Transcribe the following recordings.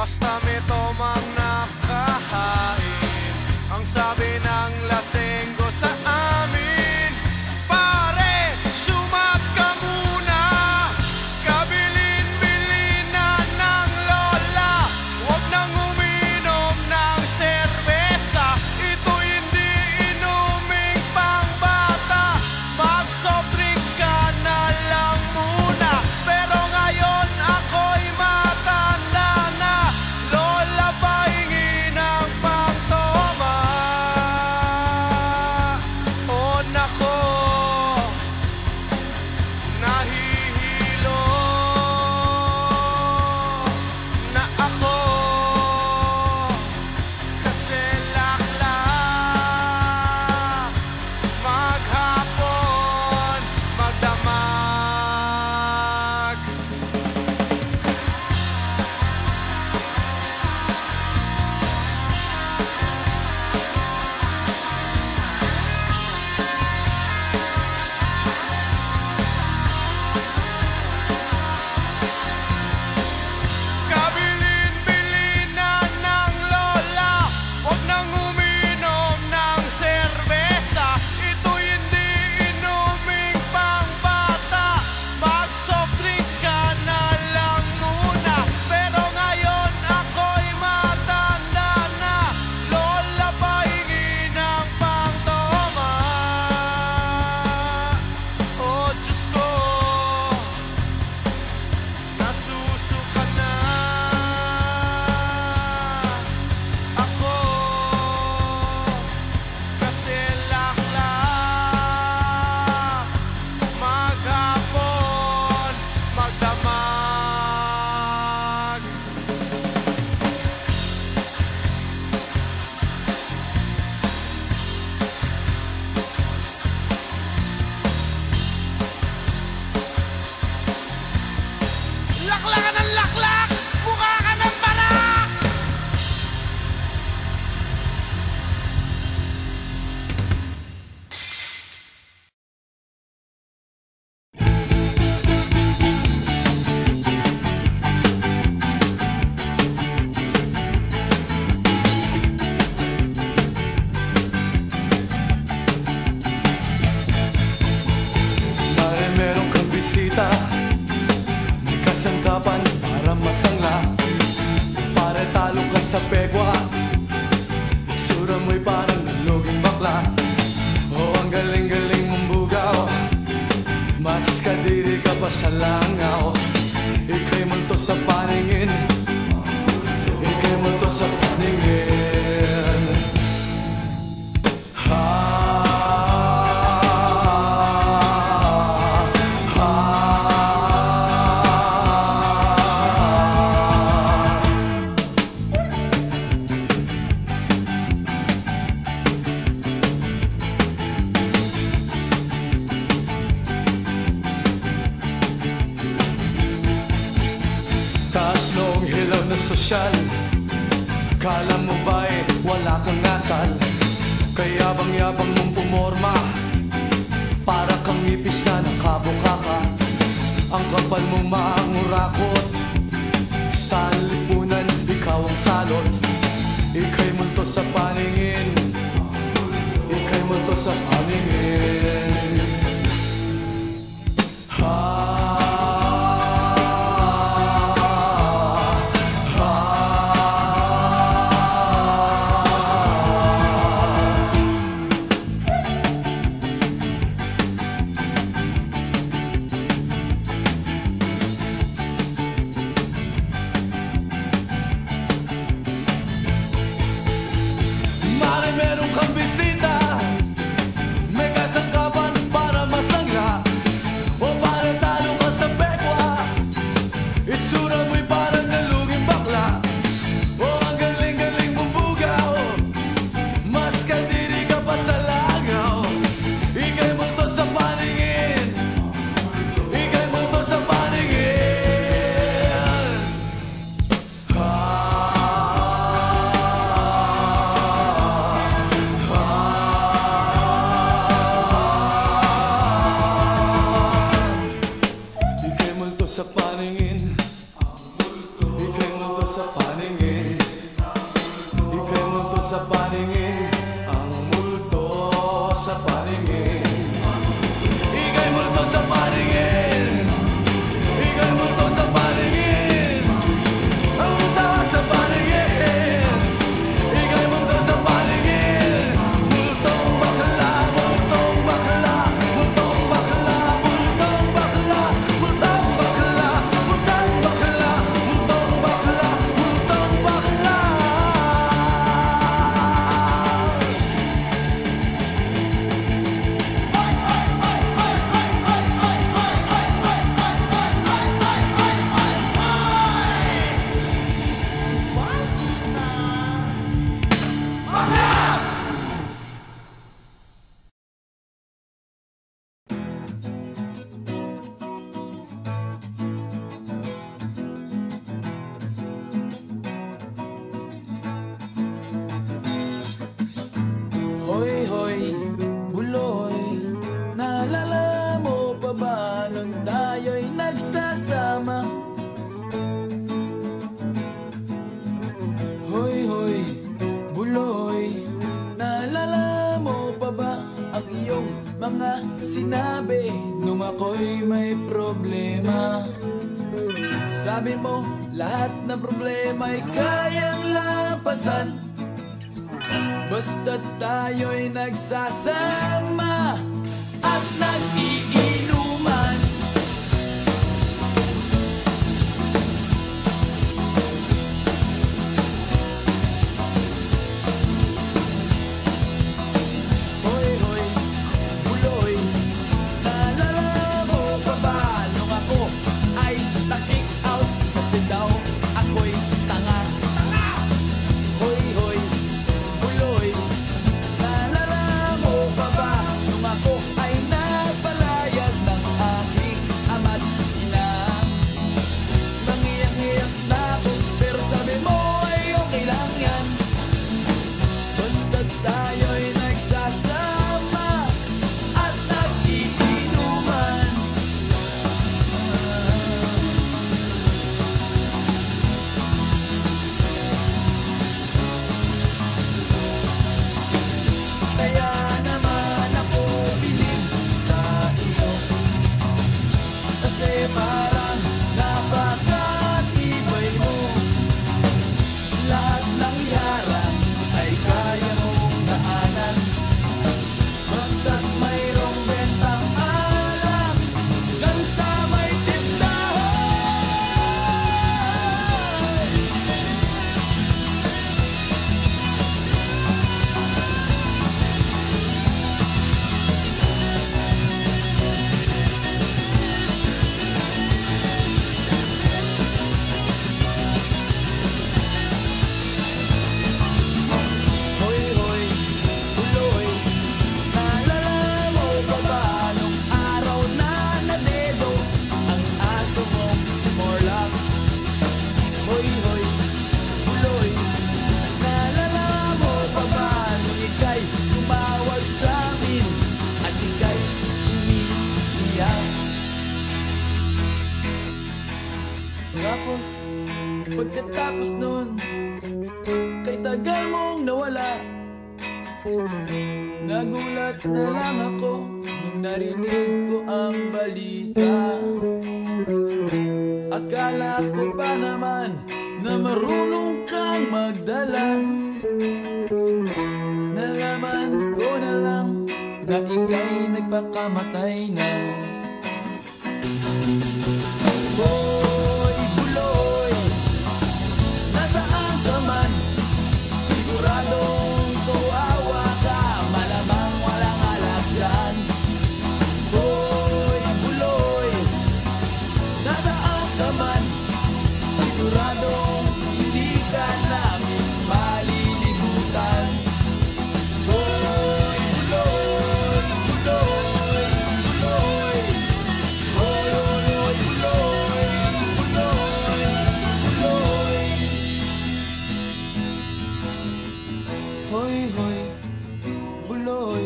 basta may tomang nakahain. Ang sabi ng lasenggo sa amin, pare, sumat ka muna. Kabilin-bilinan ng lola, huwag nang uminom ng serbesa. Ito hindi inuming pangbata, mag-soft drinks ka na lang muna. Pero ngayon ako'y matanda na, lola pahingi ng pangtoma. Oh nako, nahihilo na ako kasi laklak maghapon magdamag. Kabilin-bilinan ng lola, huwag nang uminom ng serbesa. Ito hindi inuming pangbata, mag-soft drinks ka na lang muna. Pero ngayon ako'y matanda na, lola pahingi ng pangtoma. Oh Diyos ko, nasusuka na ako kasi laklak maghapon magdamag. Laklak ka ng laklak, mukha ka ng barak. Pare, meron kang bisita, may kasangkapan para masangla. Pare, talo ka sa pegwa, itsura mo'y parang naluging bakla. Oh, ang galing-galing mong bugaw, mas kadiri ka pa sa langaw. Ika'y multo sa paningin, ika'y multo sa paningin. Taas noong hilaw na sosyal, kala mo ba'y wala kang asal? Kaya bang-yabang mong pumorma, para kang ipis na nakabukaka. Ang kapal mong maangurakot, sa lipunan ikaw ang salot. Ika'y multo sa paningin, ika'y multo sa paningin. Mare, meron kang bisita, may kasangkapan para masangla. O pare, talo paningin, ang multo sa paningin. Ika'y multo sa paningin, ika'y multo sa paningin, ang multo sa paningin, ika'y multo sa paningin. Multong bakla, multong bakla, multong bakla, multong bakla, multong bakla, multong bakla, multong bakla, multong bakla. Hoy, hoy, buloy, naalala mo pa ba nung tayo'y nagsasama? Hoy, hoy, buloy, naalala mo pa ba ang iyong mga sinabi nung ako'y may problema? Sabi mo, lahat ng problema'y kayang lampasan basta't tayo'y nagsasama at nag-iinuman. Hoy, hoy, buloy, naalala mo pa ba nung ako ay na-kick out kasi daw ako'y tanga? Hoy, hoy, buloy, naalala mo pa ba nung ako ay nagpalayas ng aking ama't ina? Nangiyak-ngiyak na ako pero sabi mo ay okay lang yan basta't tayo'y nagsasama at nag-iinuman. Kaya naman ako bilib sa iyo kasi parang napakatibay mo. Lahat ng yaran ay kaya mong daanan basta't mayroong bentang alak dyan sa may tindahan. Hoy, hoy, buloy, naalala mo pa ba nung araw na nadedo ang aso mong si Morlock? Hoy, hoy, buloy, naalala mo pa ba nung ika'y tumawag sa amin at ika'y umiiyak? Tapos, pagkatapos nun, kay tagal mong nawala, nagulat na lang ako nung narinig ko ang balita. Akala ko pa naman na marunong kang magdala. Nalaman ko na lang na ika'y nagpakamatay na. Hoy, buloy, nasaan ka man? Siguradong kawawa ka, malamang walang alak dyan. Hoy, buloy, nasaan ka man? Siguradong hindi ka namin malilimutan. Hoy, buloy, buloy, buloy. Hoy, hoy, hoy, buloy, buloy, buloy. Hoy, hoy, buloy,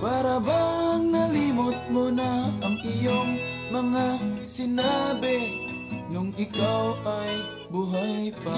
para bang nalimot mo na ang iyong mga sinabi nung ikaw ay buhay pa?